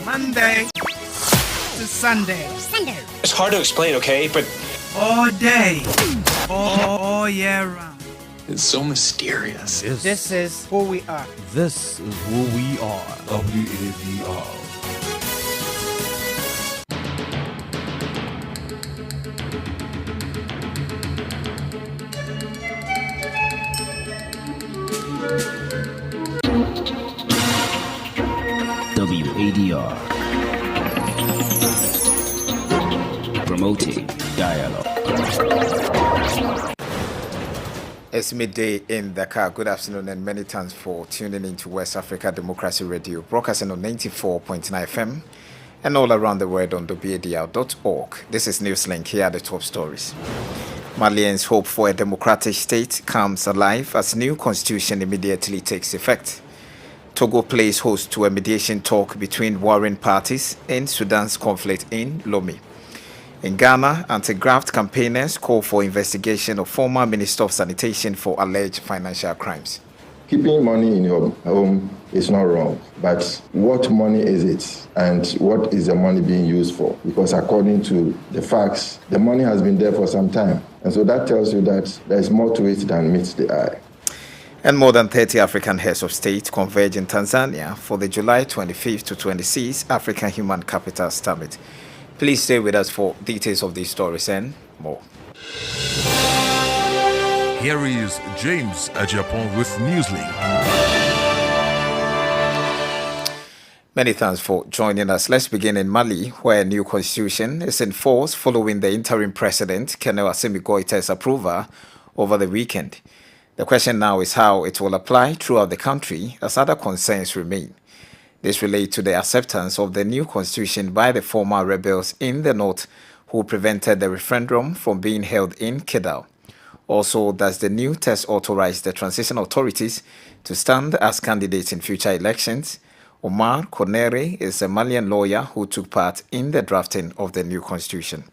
Monday to Sunday. It's hard to explain, okay? But all day, all year round. It's so mysterious. This is who we are. This is who we are. WAVR. WADR. Promoting dialogue. It's midday in Dakar. Good afternoon and many thanks for tuning in to West Africa Democracy Radio, broadcasting on 94.9 FM and all around the world on WADR.org. This is NEWSLINK. Here are the top stories. Malians' hope for a democratic state comes alive as new constitution immediately takes effect. Togo plays host to a mediation talk between warring parties in Sudan's conflict in Lomé. In Ghana, anti-graft campaigners call for investigation of former Minister of Sanitation for alleged financial crimes. Keeping money in your home is not wrong, but what money is it and what is the money being used for? Because according to the facts, the money has been there for some time. And so that tells you that there's more to it than meets the eye. And more than 30 African heads of state converge in Tanzania for the July 25th to 26th African Human Capital Summit. Please stay with us for details of these stories and more. Here is James Ajapon with NEWSLINK. Many thanks for joining us. Let's begin in Mali, where a new constitution is in force following the interim president, Colonel Assimi Goïta's approval over the weekend. The question now is how it will apply throughout the country as other concerns remain. This relates to the acceptance of the new constitution by the former rebels in the north who prevented the referendum from being held in Kidal. Also, does the new text authorize the transition authorities to stand as candidates in future elections? Omar Konere is a Malian lawyer who took part in the drafting of the new constitution.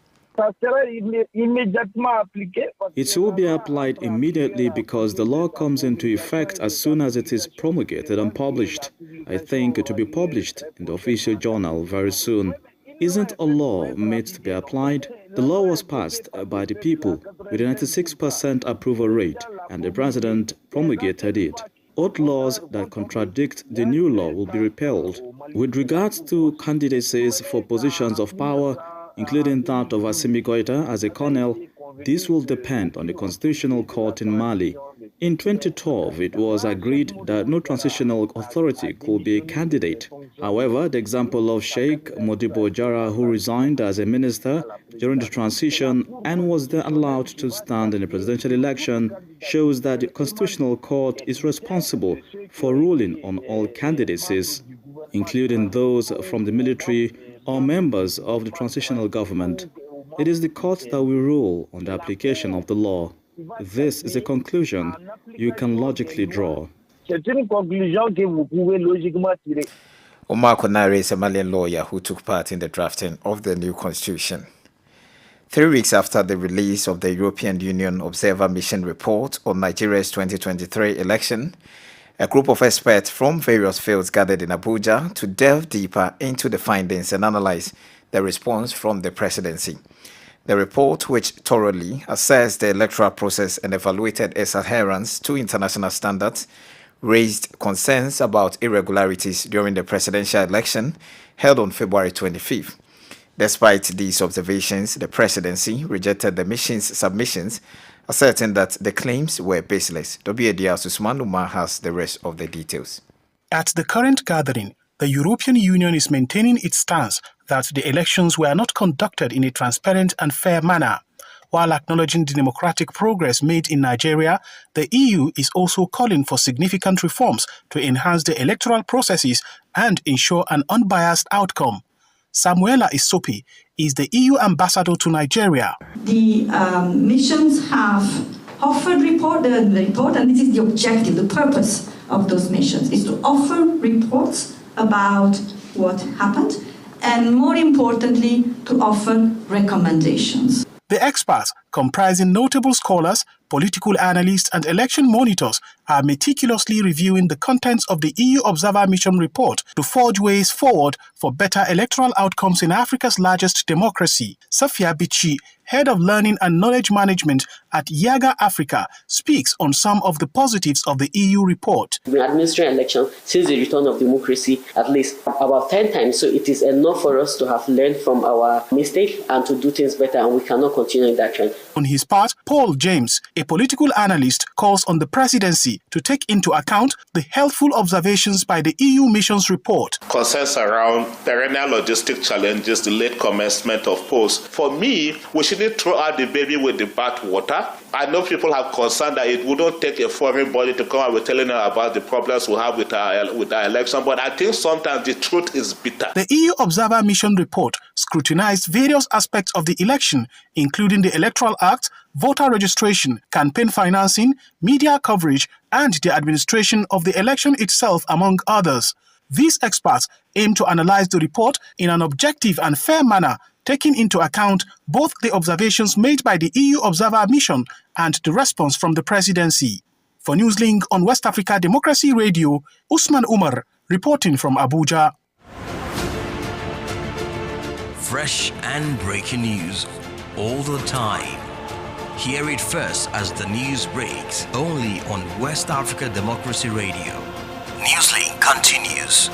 It will be applied immediately because the law comes into effect as soon as it is promulgated and published. I think it will be published in the official journal very soon. Isn't a law made to be applied? The law was passed by the people with a 96% approval rate, and the president promulgated it. Old laws that contradict the new law will be repealed. With regards to candidacies for positions of power, including that of Assimi Goïta as a colonel, this will depend on the Constitutional Court in Mali. In 2012, it was agreed that no transitional authority could be a candidate. However, the example of Sheikh Modibo Jara, who resigned as a minister during the transition and was then allowed to stand in the presidential election, shows that the Constitutional Court is responsible for ruling on all candidacies, including those from the military or members of the transitional government. It is the court that will rule on the application of the law. This is a conclusion you can logically draw. Omar Konare is a Malian lawyer who took part in the drafting of the new constitution. 3 weeks after the release of the European Union Observer Mission report on Nigeria's 2023 election, a group of experts from various fields gathered in Abuja to delve deeper into the findings and analyze the response from the presidency. The report, which thoroughly assessed the electoral process and evaluated its adherence to international standards, raised concerns about irregularities during the presidential election held on February 25th. Despite these observations, the presidency rejected the mission's submissions, asserting that the claims were baseless. WADR's Usman Umar has the rest of the details. At the current gathering, the European Union is maintaining its stance that the elections were not conducted in a transparent and fair manner. While acknowledging the democratic progress made in Nigeria, the EU is also calling for significant reforms to enhance the electoral processes and ensure an unbiased outcome. Samuela Isopi is the EU ambassador to Nigeria. The missions have offered the report, and this is the objective, the purpose of those missions, is to offer reports about what happened, and more importantly, to offer recommendations. The experts, comprising notable scholars, Political analysts and election monitors are meticulously reviewing the contents of the EU Observer Mission report to forge ways forward for better electoral outcomes in Africa's largest democracy. Safia Bichi, Head of Learning and Knowledge Management at Yaga Africa, speaks on some of the positives of the EU report. We administer election since the return of democracy at least about 10 times, so it is enough for us to have learned from our mistake and to do things better, and we cannot continue in that trend. On his part, Paul James, a political analyst, calls on the presidency to take into account the helpful observations by the EU mission's report. Concerns around perennial logistic challenges, the late commencement of polls. For me, we shouldn't throw out the baby with the bathwater. I know people have concern that it wouldn't take a foreign body to come out with telling us about the problems we have with our election, but I think sometimes the truth is bitter. The EU Observer Mission report scrutinized various aspects of the election, including the Electoral Act, voter registration, campaign financing, media coverage, and the administration of the election itself, among others. These experts aim to analyze the report in an objective and fair manner, taking into account both the observations made by the EU Observer Mission and the response from the presidency. For NewsLink on West Africa Democracy Radio, Usman Umar reporting from Abuja. Fresh and breaking news all the time. Hear it first as the news breaks, only on West Africa Democracy Radio. NewsLink continues.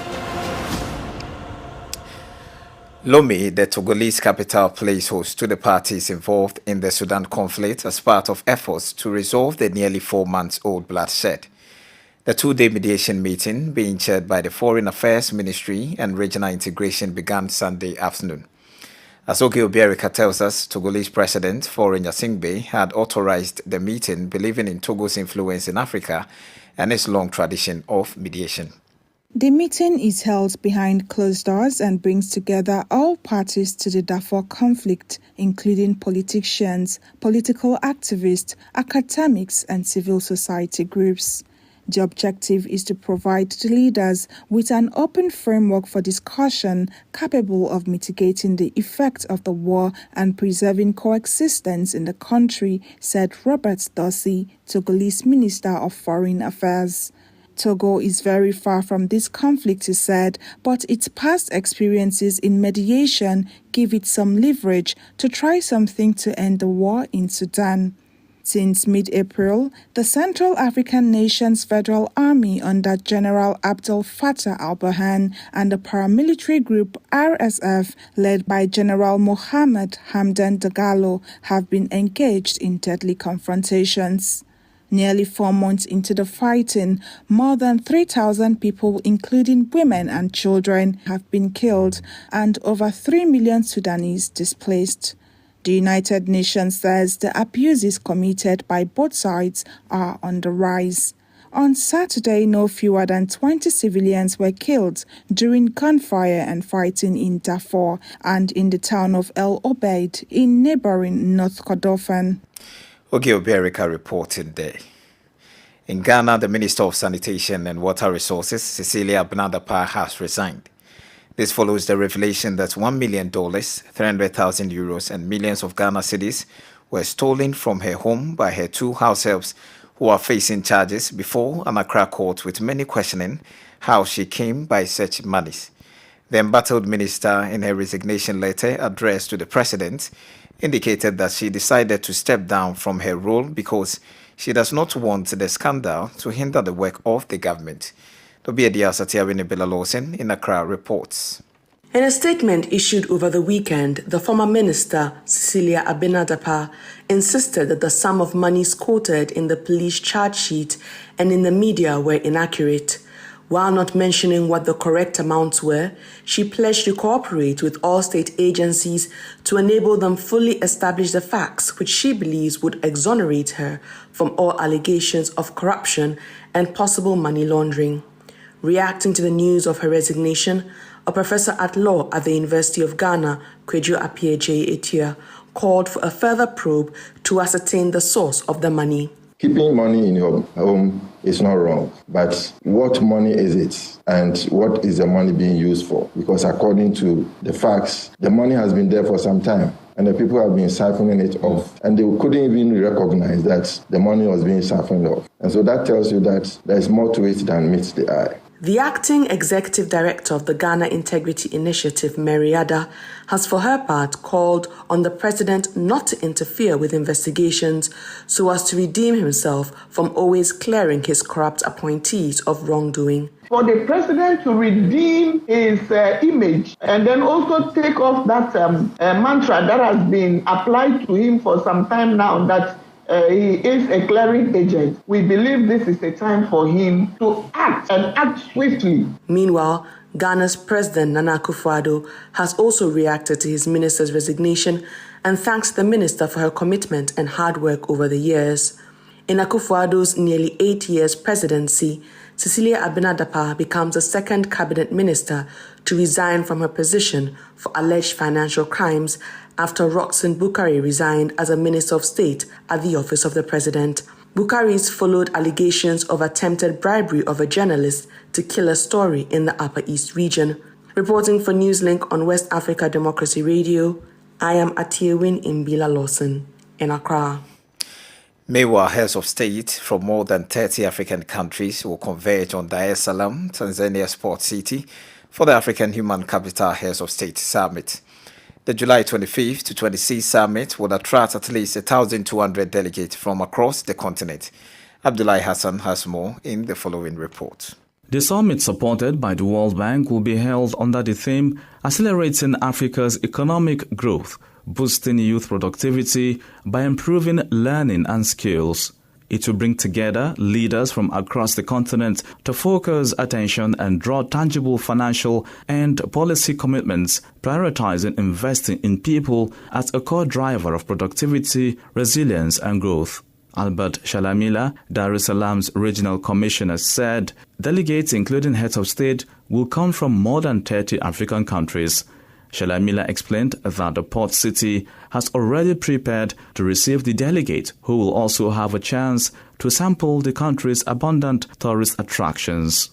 Lomé, the Togolese capital, plays host to the parties involved in the Sudan conflict as part of efforts to resolve the nearly 4-month-old bloodshed. The two-day mediation meeting, being chaired by the Foreign Affairs Ministry and Regional Integration, began Sunday afternoon. As Oge Obiarika tells us, Togolese President Faure Gnassingbé had authorized the meeting, believing in Togo's influence in Africa and its long tradition of mediation. The meeting is held behind closed doors and brings together all parties to the Darfur conflict, including politicians, political activists, academics, and civil society groups. The objective is to provide the leaders with an open framework for discussion capable of mitigating the effects of the war and preserving coexistence in the country, said Robert Dossey, Togolese Minister of Foreign Affairs. Togo is very far from this conflict, he said, but its past experiences in mediation give it some leverage to try something to end the war in Sudan. Since mid-April, the Central African Nations Federal Army under General Abdel Fattah al-Burhan and the paramilitary group RSF, led by General Mohamed Hamdan Dagalo, have been engaged in deadly confrontations. Nearly 4 months into the fighting, more than 3,000 people, including women and children, have been killed and over 3 million Sudanese displaced. The United Nations says the abuses committed by both sides are on the rise. On Saturday, no fewer than 20 civilians were killed during gunfire and fighting in Darfur and in the town of El Obeid in neighboring North Kordofan. Oge Obiarika reported there. In Ghana, the Minister of Sanitation and Water Resources, Cecilia Abinadapa, has resigned. This follows the revelation that $1 million, 300,000 euros, and millions of Ghana cedis were stolen from her home by her two house helps who are facing charges before an Accra court, with many questioning how she came by such monies. The embattled minister, in her resignation letter addressed to the president, indicated that she decided to step down from her role because she does not want the scandal to hinder the work of the government. Tobiadia Satiawini Belalawson in Accra reports. In a statement issued over the weekend, the former minister, Cecilia Abinadapa, insisted that the sum of monies quoted in the police charge sheet and in the media were inaccurate. While not mentioning what the correct amounts were, she pledged to cooperate with all state agencies to enable them fully establish the facts, which she believes would exonerate her from all allegations of corruption and possible money laundering. Reacting to the news of her resignation, a professor at law at the University of Ghana, Kweju Appiah Etia, called for a further probe to ascertain the source of the money. Keeping money in your home is not wrong, but what money is it and what is the money being used for? Because according to the facts, the money has been there for some time and the people have been siphoning it off. And they couldn't even recognize that the money was being siphoned off. And so that tells you that there's more to it than meets the eye. The acting executive director of the Ghana Integrity Initiative, Mary Wadr, has for her part called on the president not to interfere with investigations so as to redeem himself from always clearing his corrupt appointees of wrongdoing. For the president to redeem his image and then also take off that mantra that has been applied to him for some time now, that he is a clearing agent. We believe this is a time for him to act and act swiftly. Meanwhile, Ghana's President Nana Akufo-Addo has also reacted to his minister's resignation and thanks the minister for her commitment and hard work over the years. In Akufo-Addo's nearly 8 years presidency, Cecilia Abena-Dapaah becomes the second cabinet minister to resign from her position for alleged financial crimes after Roxanne Bukari resigned as a Minister of State at the office of the President. Bukari's followed allegations of attempted bribery of a journalist to kill a story in the Upper East region. Reporting for NewsLink on West Africa Democracy Radio, I am Atiewin Imbila Lawson in Accra. Meanwhile, heads of state from more than 30 African countries will converge on Dar es Salaam, Tanzania's port city, for the African Human Capital Heads of State Summit. The July 25th to 26th summit will attract at least 1,200 delegates from across the continent. Abdullahi Hassan has more in the following report. The summit, supported by the World Bank, will be held under the theme Accelerating Africa's Economic Growth, Boosting Youth Productivity by Improving Learning and Skills. It will bring together leaders from across the continent to focus attention and draw tangible financial and policy commitments, prioritizing investing in people as a core driver of productivity, resilience, and growth. Albert Shalamila, Dar es Salaam's regional commissioner, said delegates, including heads of state, will come from more than 30 African countries. Shalamila explained that the port city has already prepared to receive the delegate, who will also have a chance to sample the country's abundant tourist attractions.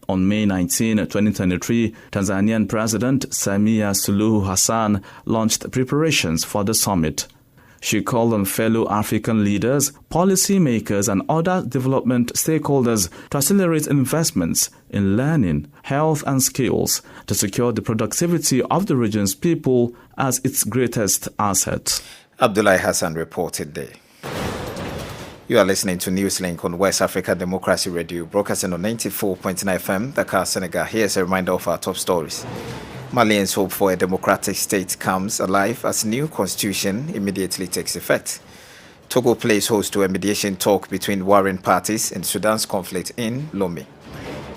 On May 19, 2023, Tanzanian President Samia Suluhu Hassan launched preparations for the summit. She called on fellow African leaders, policymakers, and other development stakeholders to accelerate investments in learning, health, and skills to secure the productivity of the region's people as its greatest asset. Abdullahi Hassan reported there. You are listening to NewsLink on West Africa Democracy Radio, broadcasting on 94.9 FM, Dakar, Senegal. Here's a reminder of our top stories. Malians' hope for a democratic state comes alive as new constitution immediately takes effect. Togo plays host to a mediation talk between warring parties in Sudan's conflict in Lomé.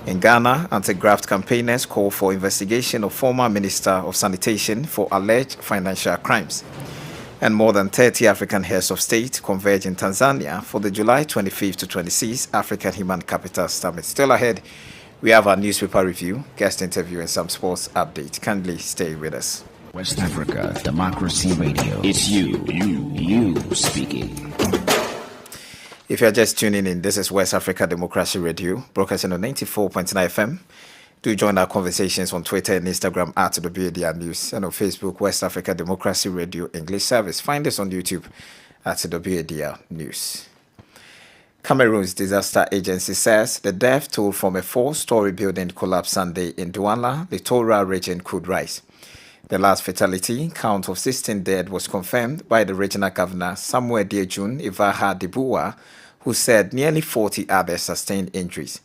In Ghana, anti-graft campaigners call for investigation of former Minister of Sanitation for alleged financial crimes. And more than 30 African heads of state converge in Tanzania for the July 25th to 26th African Human Capital Summit. Still ahead, we have our newspaper review, guest interview, and some sports update. Kindly stay with us. West Africa Democracy Radio. It's you speaking. If you're just tuning in, this is West Africa Democracy Radio, broadcasting on 94.9 FM. Do join our conversations on Twitter and Instagram at WADR News, and on Facebook, West Africa Democracy Radio English Service. Find us on YouTube at WADR News. Cameroon's disaster agency says the death toll from a 4-story building collapse Sunday in Douala, Littoral region, could rise. The last fatality count of 16 dead was confirmed by the regional governor, Samuel Diejun Ivaha Dibuwa, who said nearly 40 others sustained injuries.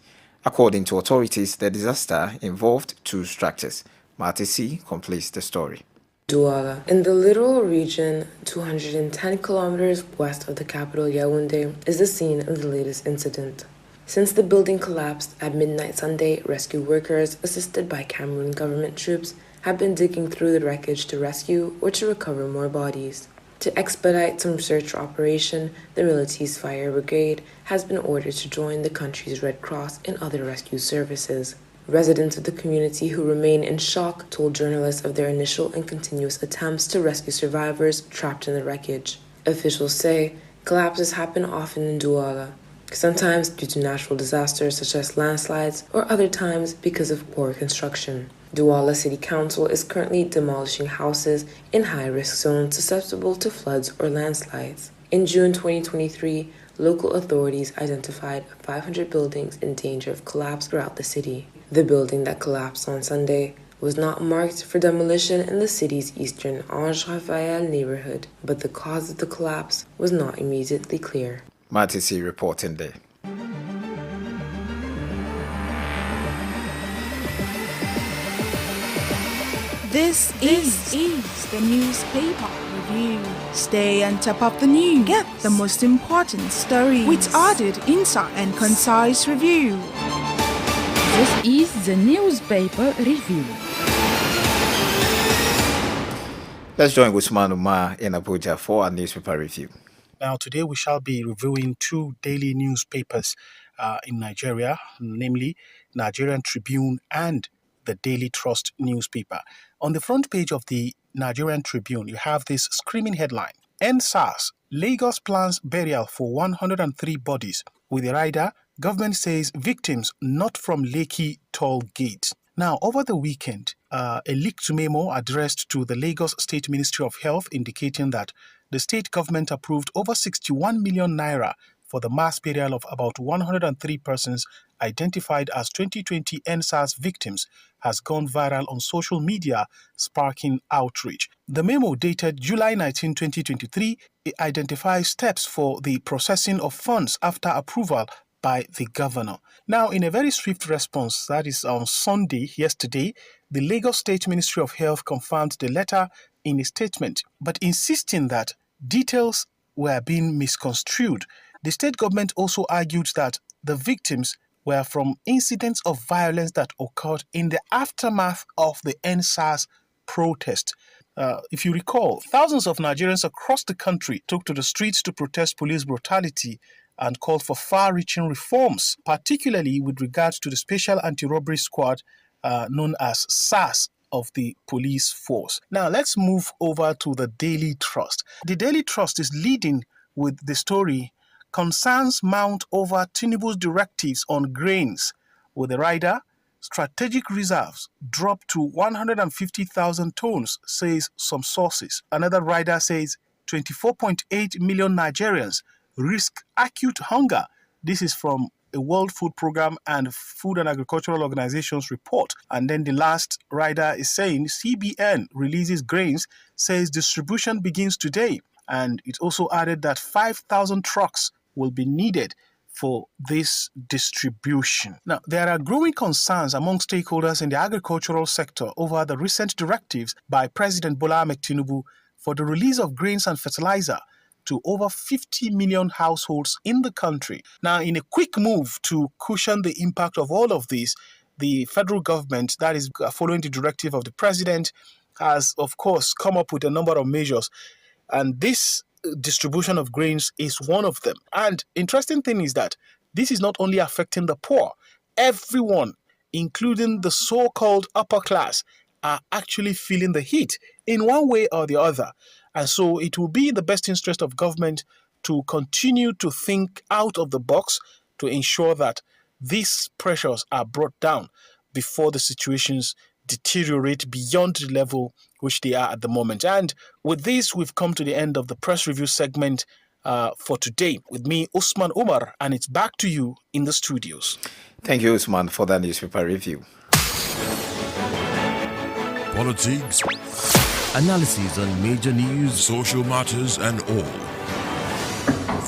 According to authorities, the disaster involved 2 structures. Marty C. completes the story. Douala, in the littoral region 210 kilometers west of the capital Yaoundé, is the scene of the latest incident. Since the building collapsed at midnight Sunday, rescue workers, assisted by Cameroon government troops, have been digging through the wreckage to rescue or to recover more bodies. To expedite some search operation, the Milities Fire Brigade has been ordered to join the country's Red Cross and other rescue services. Residents of the community who remain in shock told journalists of their initial and continuous attempts to rescue survivors trapped in the wreckage. Officials say collapses happen often in Douala, sometimes due to natural disasters such as landslides, or other times because of poor construction. Douala City Council is currently demolishing houses in high-risk zones susceptible to floods or landslides. In June 2023, local authorities identified 500 buildings in danger of collapse throughout the city. The building that collapsed on Sunday was not marked for demolition in the city's eastern Ange Raphael neighborhood, but the cause of the collapse was not immediately clear. Matisi reporting there. This is the newspaper review. Stay on top of the news. Get the most important stories with added insight and concise review. This is the newspaper review. Let's join Usman Umar in Abuja for a newspaper review. Now, today we shall be reviewing two daily newspapers in Nigeria, namely Nigerian Tribune and the Daily Trust newspaper. On the front page of the Nigerian Tribune, you have this screaming headline: NSAS, Lagos plans burial for 103 bodies. With the rider, government says victims not from Lekki toll gate. Now, over the weekend, a leaked memo addressed to the Lagos State Ministry of Health indicating that the state government approved over 61 million naira for the mass burial of about 103 persons identified as 2020 NSAS victims has gone viral on social media, sparking outrage. The memo, dated July 19, 2023, identifies steps for the processing of funds after approval by the governor. Now, in a very swift response, that is on Sunday, yesterday, the Lagos State Ministry of Health confirmed the letter in a statement, but insisting that details were being misconstrued. The state government also argued that the victims were from incidents of violence that occurred in the aftermath of the NSAS protest. If you recall, thousands of Nigerians across the country took to the streets to protest police brutality and called for far-reaching reforms, particularly with regards to the Special Anti-Robbery Squad known as SAS of the police force. Now, let's move over to the Daily Trust. The Daily Trust is leading with the story, "Concerns mount over Tinubu's directives on grains," with the rider, "Strategic reserves drop to 150,000 tons, says some sources." Another rider says 24.8 million Nigerians risk acute hunger. This is from a World Food Program and Food and Agricultural Organization's report. And then the last rider is saying CBN releases grains, says distribution begins today. And it also added that 5,000 trucks will be needed for this distribution. Now, there are growing concerns among stakeholders in the agricultural sector over the recent directives by President Bola Ahmed Tinubu for the release of grains and fertilizer to over 50 million households in the country. Now, in a quick move to cushion the impact of all of this, the federal government, that is following the directive of the president, has, of course, come up with a number of measures. And this distribution of grains is one of them. And interesting thing is that this is not only affecting the poor. Everyone, including the so-called upper class, are actually feeling the heat in one way or the other. And so it will be in the best interest of government to continue to think out of the box to ensure that these pressures are brought down before the situations deteriorate beyond the level which they are at the moment. And with this, we've come to the end of the press review segment for today. With me, Usman Umar, and it's back to you in the studios. Thank you, Usman, for that newspaper review. Politics, analysis on major news, social matters, and all.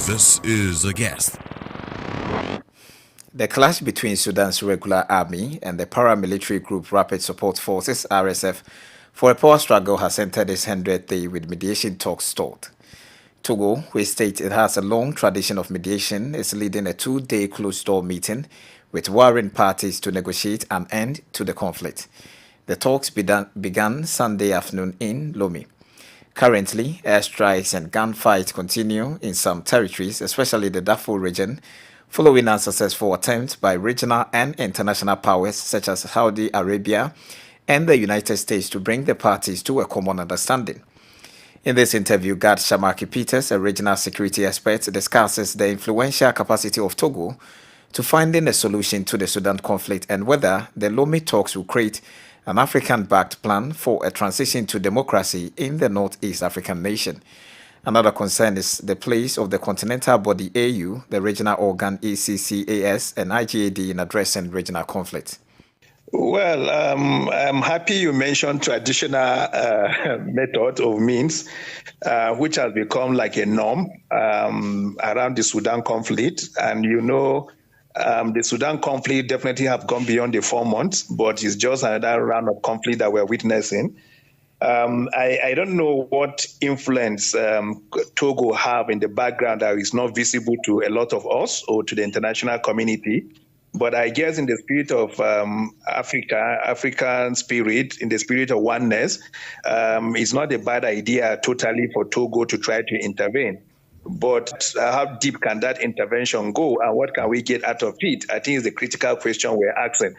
This is A Guest. The clash between Sudan's regular army and the paramilitary group Rapid Support Forces, RSF, for a power struggle has entered its 100th day with mediation talks stalled. Togo, which states it has a long tradition of mediation, is leading a 2-day closed-door meeting with warring parties to negotiate an end to the conflict. The talks began Sunday afternoon in Lomé. Currently, airstrikes and gunfights continue in some territories, especially the Darfur region, following unsuccessful attempts by regional and international powers such as Saudi Arabia and the United States to bring the parties to a common understanding. In this interview, Gad Shamaki Peters, a regional security expert, discusses the influential capacity of Togo to finding a solution to the Sudan conflict and whether the Lomé talks will create an African-backed plan for a transition to democracy in the Northeast African nation. Another concern is the place of the continental body AU, the regional organ ACCAS, and IGAD in addressing regional conflict. Well, I'm happy you mentioned traditional method of means, which has become like a norm around the Sudan conflict. And the Sudan conflict definitely have gone beyond the 4 months, but it's just another round of conflict that we're witnessing. I don't know what influence Togo have in the background that is not visible to a lot of us or to the international community. But I guess in the spirit of African spirit, in the spirit of oneness, it's not a bad idea totally for Togo to try to intervene. But how deep can that intervention go, and what can we get out of it? I think is the critical question we're asking.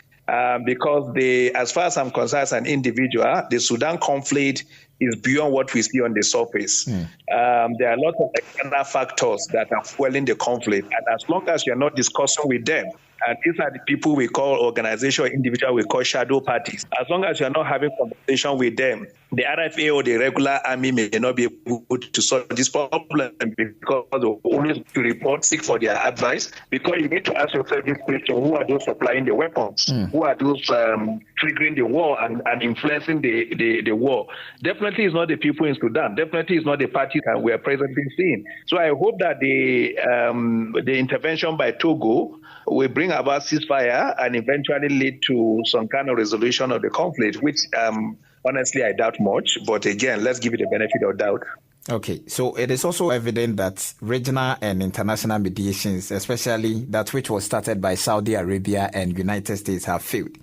Because as far as I'm concerned as an individual, the Sudan conflict is beyond what we see on the surface. There are a lot of external factors that are fueling the conflict. And as long as you're not discussing with them, and these are the people we call organization or individual we call shadow parties. As long as you're not having conversation with them, the RFA or the regular army may not be able to solve this problem because they always to report, seek for their advice. Because you need to ask yourself this question: who are those supplying the weapons? Who are those triggering the war and influencing the war? Definitely it's not the people in Sudan. Definitely it's not the parties that we are presently seeing. So I hope that the intervention by Togo will bring about ceasefire and eventually lead to some kind of resolution of the conflict, which honestly I doubt much. But again, let's give it the benefit of doubt. Okay, so it is also evident that regional and international mediations, especially that which was started by Saudi Arabia and United States, have failed.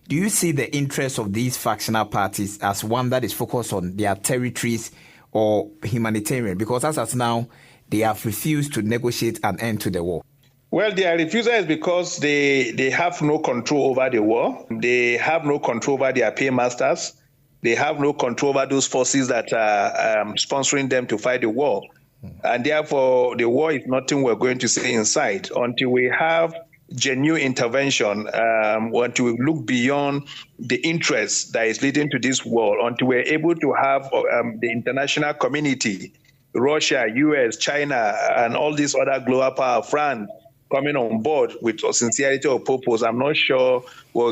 Do you see the interest of these factional parties as one that is focused on their territories or humanitarian? Because as of now, they have refused to negotiate an end to the war. Well, their refusal is because they have no control over the war. They have no control over their paymasters. They have no control over those forces that are sponsoring them to fight the war. And therefore, the war is nothing we're going to see inside until we have genuine intervention, until we look beyond the interest that is leading to this war, until we're able to have the international community, Russia, US, China, and all these other global power, France, coming on board with sincerity of purpose. I'm not sure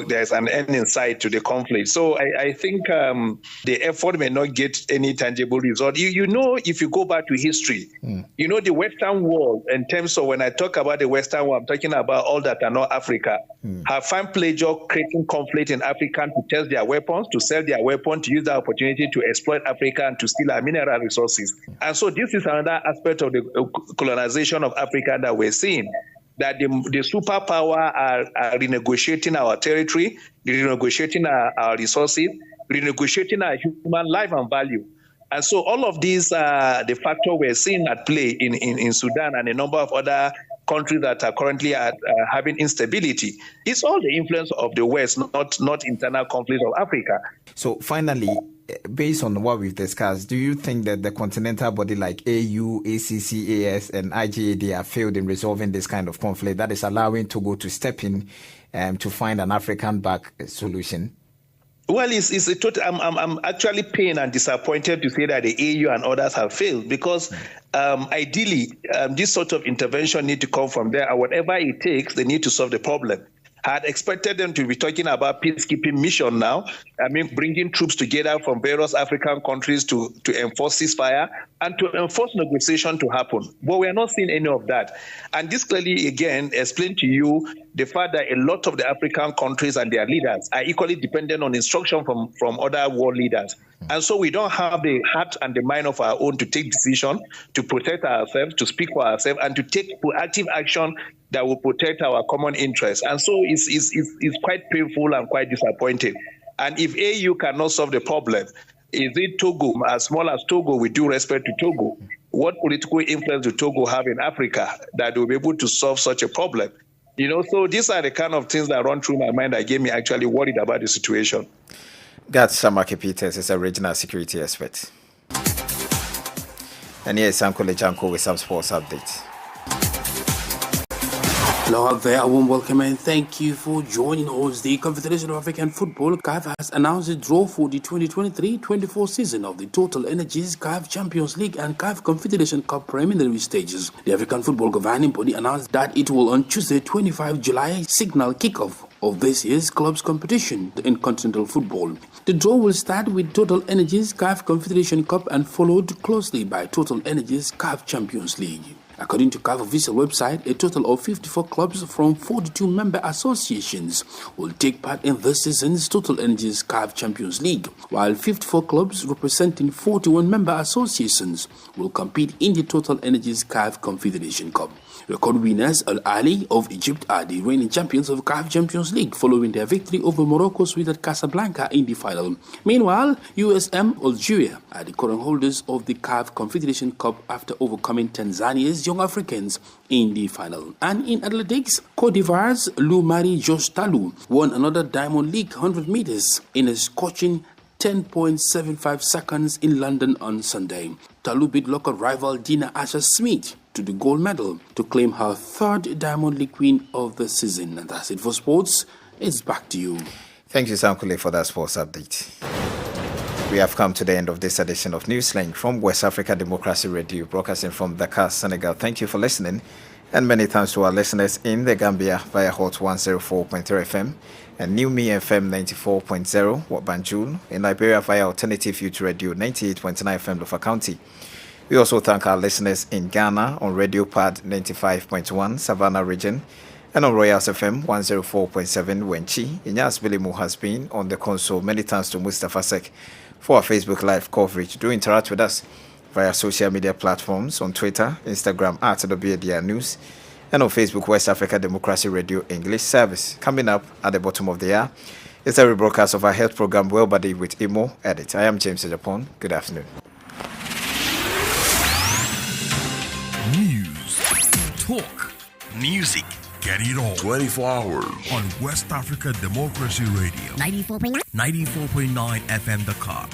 there's an end in sight to the conflict. So I think the effort may not get any tangible result. If you go back to history, the Western world, in terms of when I talk about the Western world, I'm talking about all that are not Africa, have found pleasure creating conflict in Africa to test their weapons, to sell their weapons, to use the opportunity to exploit Africa and to steal our mineral resources. And so this is another aspect of the colonization of Africa that we're seeing. That the superpower are renegotiating our territory, renegotiating our resources, renegotiating our human life and value. And so all of these are the factor we're seeing at play in Sudan and a number of other countries that are currently having instability. It's all the influence of the West, not internal conflicts of Africa. So finally, based on what we've discussed, do you think that the continental body like AU, ACCAS, and IGAD have failed in resolving this kind of conflict that is allowing Togo to step in to find an African-backed solution? Well, it's a total. I'm actually pained and disappointed to say that the AU and others have failed because ideally this sort of intervention need to come from there, and whatever it takes, they need to solve the problem. I had expected them to be talking about peacekeeping mission now. I mean, bringing troops together from various African countries to enforce ceasefire and to enforce negotiation to happen. But we are not seeing any of that. And this clearly, again, explains to you the fact that a lot of the African countries and their leaders are equally dependent on instruction from other world leaders. And so we don't have the heart and the mind of our own to take decision, to protect ourselves, to speak for ourselves, and to take proactive action that will protect our common interests. And so it's quite painful and quite disappointing. And if AU cannot solve the problem, is it Togo, as small as Togo, with due respect to Togo, what political influence do Togo have in Africa that will be able to solve such a problem? So these are the kind of things that run through my mind that get me actually worried about the situation. That's Shamaki Peters, is a regional security expert. And here's Sankole Janko with some sports updates. Hello out there, a warm welcome and thank you for joining us. The Confederation of African Football, CAF, has announced a draw for the 2023-24 season of the Total Energies CAF Champions League and CAF Confederation Cup preliminary stages. The African Football Governing Body announced that it will on Tuesday, 25 July, signal kickoff of this year's club's competition in continental football. The draw will start with Total Energies CAF Confederation Cup and followed closely by Total Energies CAF Champions League. According to CAF official website, a total of 54 clubs from 42 member associations will take part in this season's Total Energies CAF Champions League, while 54 clubs representing 41 member associations will compete in the Total Energies CAF Confederation Cup. Record winners Al Ahly of Egypt are the reigning champions of CAF Champions League following their victory over Morocco's Wydad Casablanca in the final. Meanwhile, USM Algeria are the current holders of the CAF Confederation Cup after overcoming Tanzania's Young Africans in the final. And in athletics, Cote d'Ivoire's Lou Marie Josh Talou won another Diamond League 100 meters in a scorching 10.75 seconds in London on Sunday. Talou beat local rival Dina Asher-Smith to the gold medal to claim her third Diamond League win of the season. And that's it for sports. It's back to you. Thank you, Sankule, for that sports update. We have come to the end of this edition of NewsLink from West Africa Democracy Radio, broadcasting from Dakar, Senegal. Thank you for listening, and many thanks to our listeners in the Gambia via Hot 104.3 FM and New Me FM 94.0, Banjul, in Liberia via Alternative Youth Radio 98.9 FM, Lofa County. We also thank our listeners in Ghana on Radio Pad 95.1, Savannah region, and on Royals FM 104.7, Wenchi. Inyas Bilimu has been on the console. Many thanks to Mustafa Sek for our Facebook Live coverage. Do interact with us via social media platforms on Twitter, Instagram at WADR News, and on Facebook, West Africa Democracy Radio English Service. Coming up at the bottom of the hour is a rebroadcast of our health program, Well Body with Imo Edit. I am James Ejapon. Good afternoon. News, talk, music. Get it all 24 hours on West Africa Democracy Radio 94.9 FM Dakar.